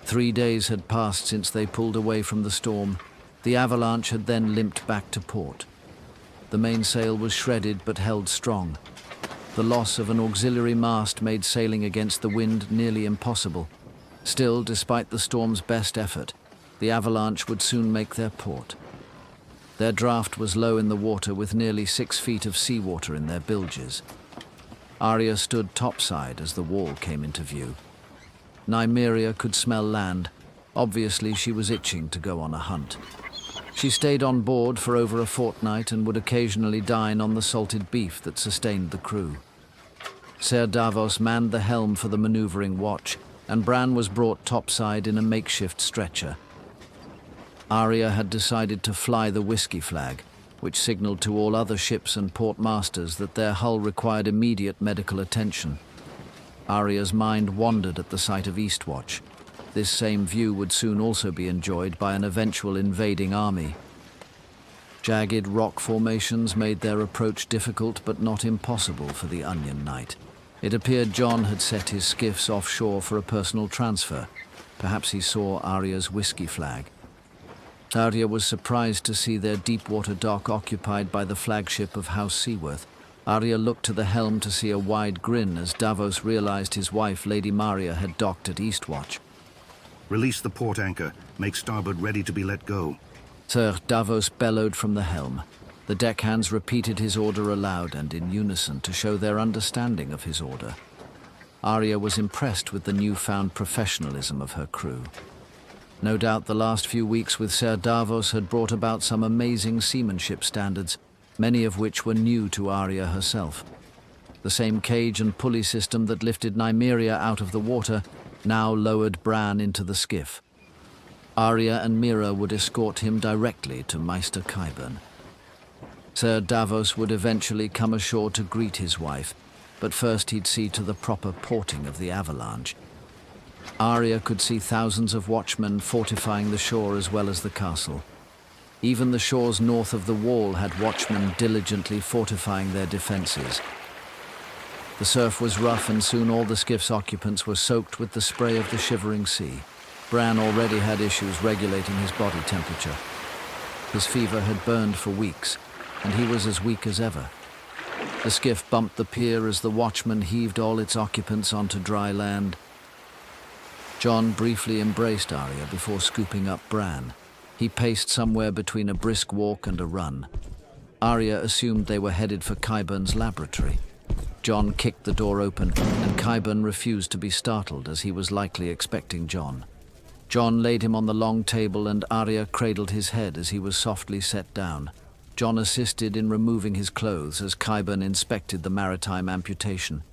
3 days had passed since they pulled away from the storm. The Avalanche had then limped back to port. The mainsail was shredded but held strong. The loss of an auxiliary mast made sailing against the wind nearly impossible. Still, despite the storm's best effort, the Avalanche would soon make their port. Their draft was low in the water with nearly 6 feet of seawater in their bilges. Arya stood topside as the wall came into view. Nymeria could smell land. Obviously, she was itching to go on a hunt. She stayed on board for over a fortnight and would occasionally dine on the salted beef that sustained the crew. Ser Davos manned the helm for the maneuvering watch, and Bran was brought topside in a makeshift stretcher. Arya had decided to fly the whiskey flag, which signaled to all other ships and port masters that their hull required immediate medical attention. Arya's mind wandered at the sight of Eastwatch. This same view would soon also be enjoyed by an eventual invading army. Jagged rock formations made their approach difficult but not impossible for the Onion Knight. It appeared Jon had set his skiffs offshore for a personal transfer. Perhaps he saw Arya's whiskey flag. Arya was surprised to see their deep-water dock occupied by the flagship of House Seaworth. Arya looked to the helm to see a wide grin as Davos realized his wife, Lady Maria, had docked at Eastwatch. Release the port anchor. Make starboard ready to be let go. Sir Davos bellowed from the helm. The deckhands repeated his order aloud and in unison to show their understanding of his order. Arya was impressed with the newfound professionalism of her crew. No doubt the last few weeks with Ser Davos had brought about some amazing seamanship standards, many of which were new to Arya herself. The same cage and pulley system that lifted Nymeria out of the water now lowered Bran into the skiff. Arya and Mira would escort him directly to Maester Qyburn. Ser Davos would eventually come ashore to greet his wife, but first he'd see to the proper porting of the Avalanche. Arya could see thousands of watchmen fortifying the shore as well as the castle. Even the shores north of the wall had watchmen diligently fortifying their defenses. The surf was rough and soon all the skiff's occupants were soaked with the spray of the shivering sea. Bran already had issues regulating his body temperature. His fever had burned for weeks, and he was as weak as ever. The skiff bumped the pier as the watchman heaved all its occupants onto dry land. Jon briefly embraced Arya before scooping up Bran. He paced somewhere between a brisk walk and a run. Arya assumed they were headed for Qyburn's laboratory. Jon kicked the door open, and Qyburn refused to be startled as he was likely expecting Jon. Jon laid him on the long table and Arya cradled his head as he was softly set down. Jon assisted in removing his clothes as Qyburn inspected the maritime amputation.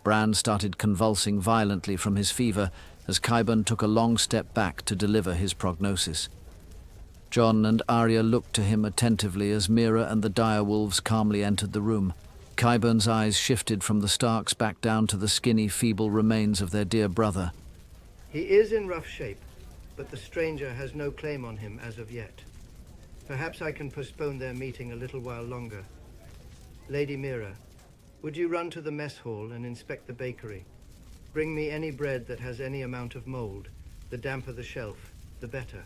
Bran started convulsing violently from his fever as Qyburn took a long step back to deliver his prognosis. Jon and Arya looked to him attentively as Mira and the direwolves calmly entered the room. Qyburn's eyes shifted from the Starks back down to the skinny, feeble remains of their dear brother. He is in rough shape, but the stranger has no claim on him as of yet. Perhaps I can postpone their meeting a little while longer. Lady Mira, would you run to the mess hall and inspect the bakery? Bring me any bread that has any amount of mold. The damper the shelf, the better.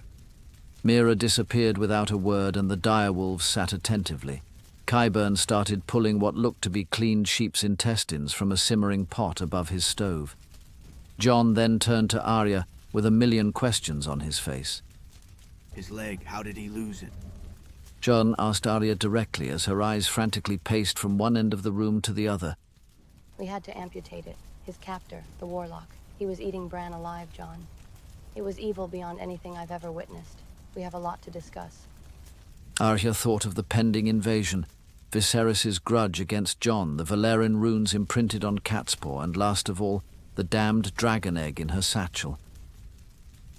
Mira disappeared without a word and the direwolves sat attentively. Qyburn started pulling what looked to be cleaned sheep's intestines from a simmering pot above his stove. Jon then turned to Arya with a million questions on his face. His leg, how did he lose it? Jon asked Arya directly as her eyes frantically paced from one end of the room to the other. We had to amputate it. His captor, the warlock. He was eating Bran alive, Jon. It was evil beyond anything I've ever witnessed. We have a lot to discuss. Arya thought of the pending invasion, Viserys' grudge against Jon, the Valyrian runes imprinted on Catspaw, and last of all, the damned dragon egg in her satchel.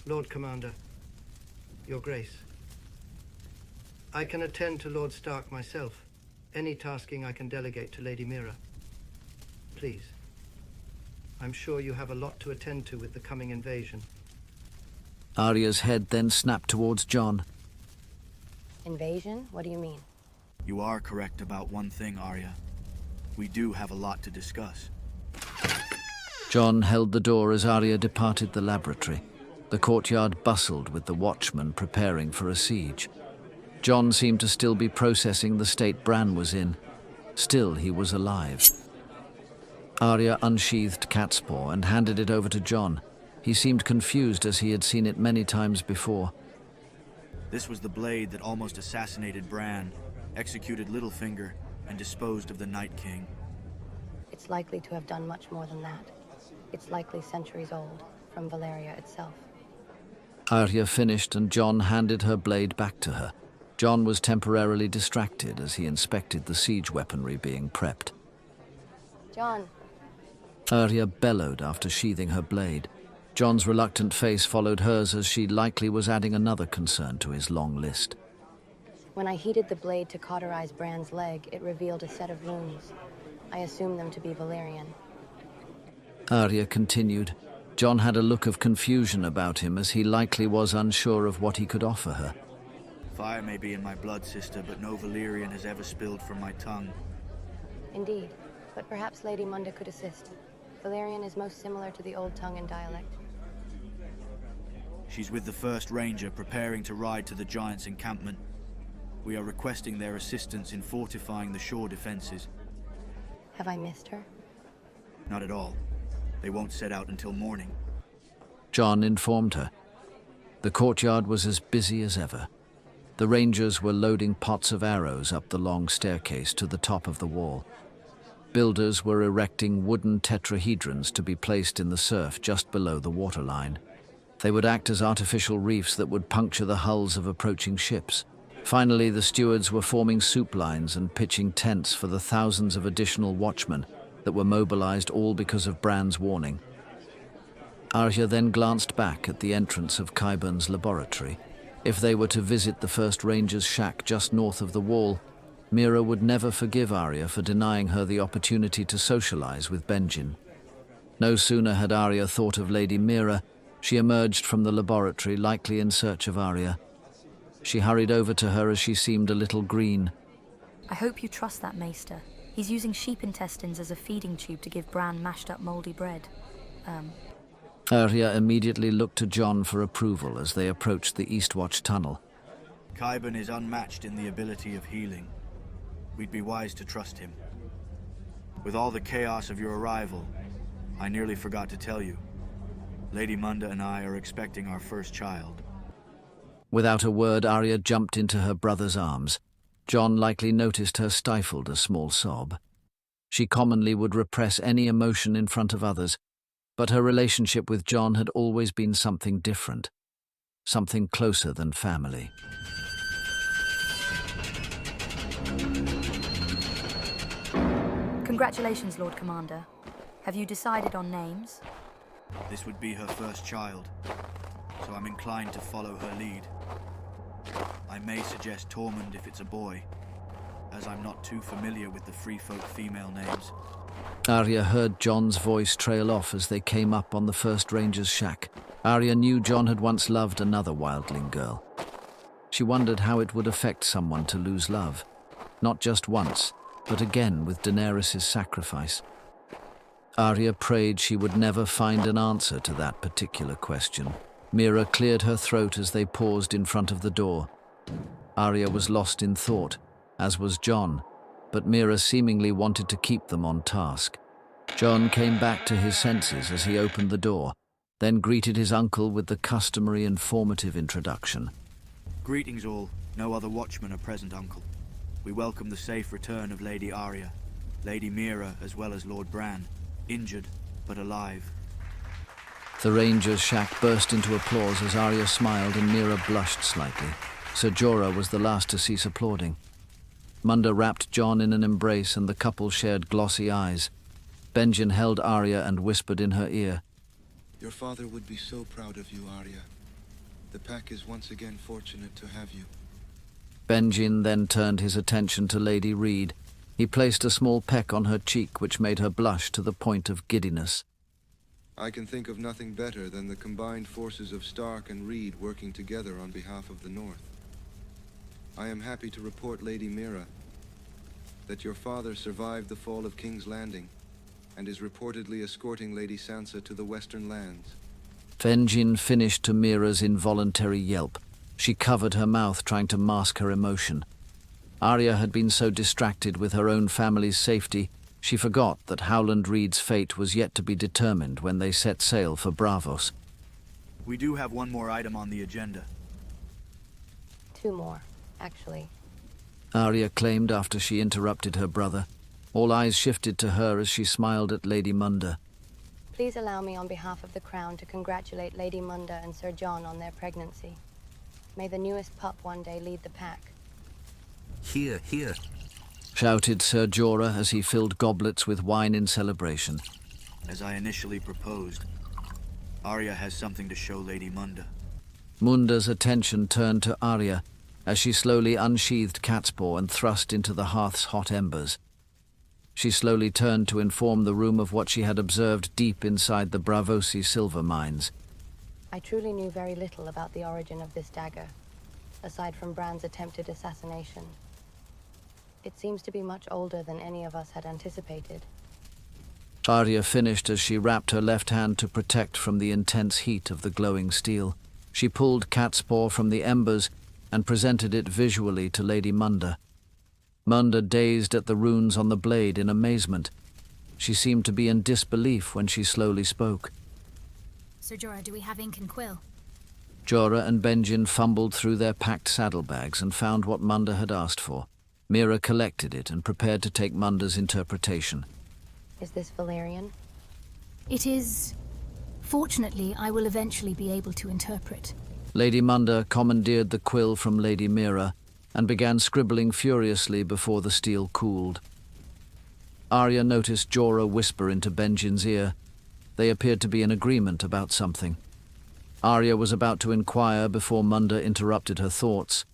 Lord Commander, Your Grace. I can attend to Lord Stark myself. Any tasking I can delegate to Lady Mira. Please. I'm sure you have a lot to attend to with the coming invasion. Arya's head then snapped towards Jon. Invasion? What do you mean? You are correct about one thing, Arya. We do have a lot to discuss. Jon held the door as Arya departed the laboratory. The The courtyard bustled with the watchmen preparing for a siege. Jon seemed to still be processing the state Bran was in. Still, he was alive. Arya unsheathed Catspaw and handed it over to Jon. He seemed confused as he had seen it many times before. This was the blade that almost assassinated Bran, executed Littlefinger, and disposed of the Night King. It's likely to have done much more than that. It's likely centuries old, from Valyria itself. Arya finished and Jon handed her blade back to her. Jon was temporarily distracted as he inspected the siege weaponry being prepped. Jon. Arya bellowed after sheathing her blade. Jon's reluctant face followed hers as she likely was adding another concern to his long list. When I heated the blade to cauterize Bran's leg, it revealed a set of runes. I assumed them to be Valyrian. Arya continued. Jon had a look of confusion about him as he likely was unsure of what he could offer her. Fire may be in my blood, sister, but no Valyrian has ever spilled from my tongue. Indeed, but perhaps Lady Munda could assist. Valyrian is most similar to the Old Tongue and dialect. She's with the 1st Ranger, preparing to ride to the Giants' encampment. We are requesting their assistance in fortifying the shore defenses. Have I missed her? Not at all. They won't set out until morning. Jon informed her. The courtyard was as busy as ever. The Rangers were loading pots of arrows up the long staircase to the top of the wall. Builders were erecting wooden tetrahedrons to be placed in the surf just below the waterline. They would act as artificial reefs that would puncture the hulls of approaching ships. Finally, the stewards were forming soup lines and pitching tents for the thousands of additional watchmen that were mobilized all because of Bran's warning. Arya then glanced back at the entrance of Qyburn's laboratory. If they were to visit the 1st Ranger's shack just north of the wall, Meera would never forgive Arya for denying her the opportunity to socialize with Benjen. No sooner had Arya thought of Lady Meera, she emerged from the laboratory, likely in search of Arya. She hurried over to her as she seemed a little green. I hope you trust that maester. He's using sheep intestines as a feeding tube to give Bran mashed up moldy bread. Arya immediately looked to Jon for approval as they approached the Eastwatch tunnel. Qyburn is unmatched in the ability of healing. We'd be wise to trust him. With all the chaos of your arrival, I nearly forgot to tell you. Lady Munda and I are expecting our 1st child. Without a word, Arya jumped into her brother's arms. Jon likely noticed her stifled a small sob. She commonly would repress any emotion in front of others, but her relationship with Jon had always been something different, something closer than family. Congratulations, Lord Commander. Have you decided on names? This would be her 1st child, so I'm inclined to follow her lead. I may suggest Tormund if it's a boy, as I'm not too familiar with the free folk female names. Arya heard Jon's voice trail off as they came up on the 1st Ranger's shack. Arya knew Jon had once loved another wildling girl. She wondered how it would affect someone to lose love, not just once, but again with Daenerys' sacrifice. Arya prayed she would never find an answer to that particular question. Meera cleared her throat as they paused in front of the door. Arya was lost in thought, as was Jon, but Meera seemingly wanted to keep them on task. Jon came back to his senses as he opened the door, then greeted his uncle with the customary informative introduction. Greetings all. No other watchmen are present, Uncle. We welcome the safe return of Lady Arya, Lady Meera, as well as Lord Bran, injured but alive. The Ranger's shack burst into applause as Arya smiled and Meera blushed slightly. Ser Jorah was the last to cease applauding. Munda wrapped Jon in an embrace and the couple shared glossy eyes. Benjen held Arya and whispered in her ear, "Your father would be so proud of you, Arya. The pack is once again fortunate to have you." Benjen then turned his attention to Lady Reed. He placed a small peck on her cheek which made her blush to the point of giddiness. I can think of nothing better than the combined forces of Stark and Reed working together on behalf of the North. I am happy to report, Lady Meera, that your father survived the fall of King's Landing and is reportedly escorting Lady Sansa to the Western Lands. Benjen finished to Mira's involuntary yelp. She covered her mouth, trying to mask her emotion. Arya had been so distracted with her own family's safety, she forgot that Howland Reed's fate was yet to be determined when they set sail for Braavos. We do have one more item on the agenda. 2 more, actually. Arya claimed after she interrupted her brother. All eyes shifted to her as she smiled at Lady Munda. Please allow me on behalf of the Crown to congratulate Lady Munda and Sir Jon on their pregnancy. May the newest pup one day lead the pack. Here, here. Shouted Ser Jorah as he filled goblets with wine in celebration. As I initially proposed, Arya has something to show Lady Munda. Munda's attention turned to Arya as she slowly unsheathed Catspaw and thrust into the hearth's hot embers. She slowly turned to inform the room of what she had observed deep inside the Braavosi silver mines. I truly knew very little about the origin of this dagger, aside from Bran's attempted assassination. It seems to be much older than any of us had anticipated. Arya finished as she wrapped her left hand to protect from the intense heat of the glowing steel. She pulled Catspaw from the embers and presented it visually to Lady Munda. Munda gazed at the runes on the blade in amazement. She seemed to be in disbelief when she slowly spoke. Sir Jorah, do we have ink and quill? Jorah and Benjen fumbled through their packed saddlebags and found what Munda had asked for. Mira collected it and prepared to take Munda's interpretation. Is this Valyrian? It is. Fortunately, I will eventually be able to interpret. Lady Munda commandeered the quill from Lady Mira and began scribbling furiously before the steel cooled. Arya noticed Jorah whisper into Benjen's ear. They appeared to be in agreement about something. Arya was about to inquire before Munda interrupted her thoughts.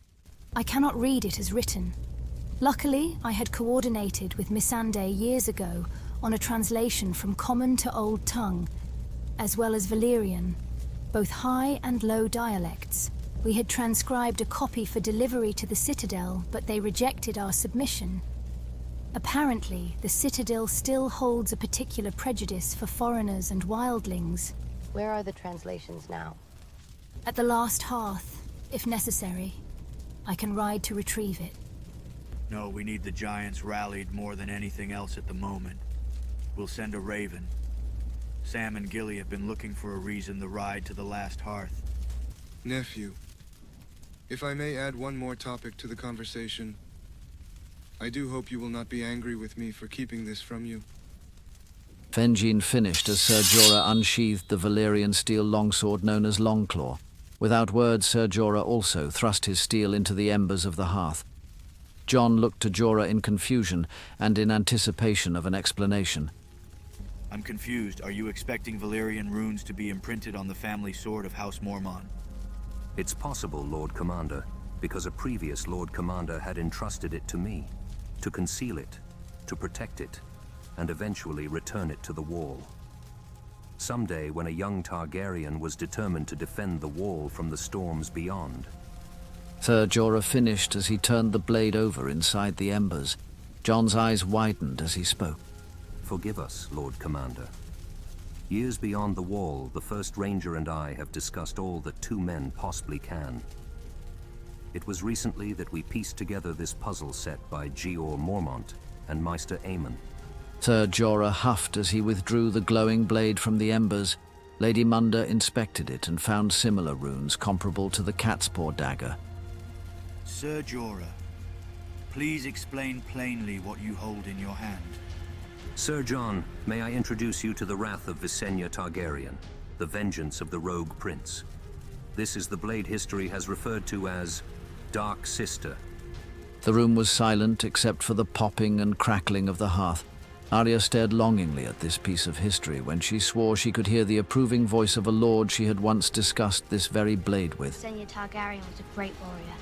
I cannot read it as written. Luckily, I had coordinated with Missandei years ago on a translation from Common to Old Tongue, as well as Valyrian, both high and low dialects. We had transcribed a copy for delivery to the Citadel, but they rejected our submission. Apparently, the Citadel still holds a particular prejudice for foreigners and wildlings. Where are the translations now? At the last hearth, if necessary. I can ride to retrieve it. No, we need the Giants rallied more than anything else at the moment. We'll send a raven. Sam and Gilly have been looking for a reason to ride to the last hearth. Nephew, if I may add one more topic to the conversation, I do hope you will not be angry with me for keeping this from you. Benjen finished as Ser Jorah unsheathed the Valyrian steel longsword known as Longclaw. Without words, Ser Jorah also thrust his steel into the embers of the hearth. Jon looked to Jorah in confusion and in anticipation of an explanation. I'm confused. Are you expecting Valyrian runes to be imprinted on the family sword of House Mormont? It's possible, Lord Commander, because a previous Lord Commander had entrusted it to me, to conceal it, to protect it, and eventually return it to the wall. Someday, when a young Targaryen was determined to defend the wall from the storms beyond. Ser Jorah finished as he turned the blade over inside the embers. Jon's eyes widened as he spoke. Forgive us, Lord Commander. Years beyond the wall, the First Ranger and I have discussed all that 2 men possibly can. It was recently that we pieced together this puzzle set by Jeor Mormont and Maester Aemon. Ser Jorah huffed as he withdrew the glowing blade from the embers. Lady Munda inspected it and found similar runes comparable to the Catspaw dagger. Ser Jorah, please explain plainly what you hold in your hand. Sir Jon, may I introduce you to the wrath of Visenya Targaryen, the vengeance of the rogue prince. This is the blade history has referred to as Dark Sister. The room was silent except for the popping and crackling of the hearth. Arya stared longingly at this piece of history when she swore she could hear the approving voice of a lord she had once discussed this very blade with. Visenya Targaryen was a great warrior.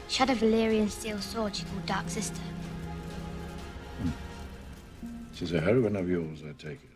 She had a Valyrian steel sword she called Dark Sister. She's a heroine of yours, I take it.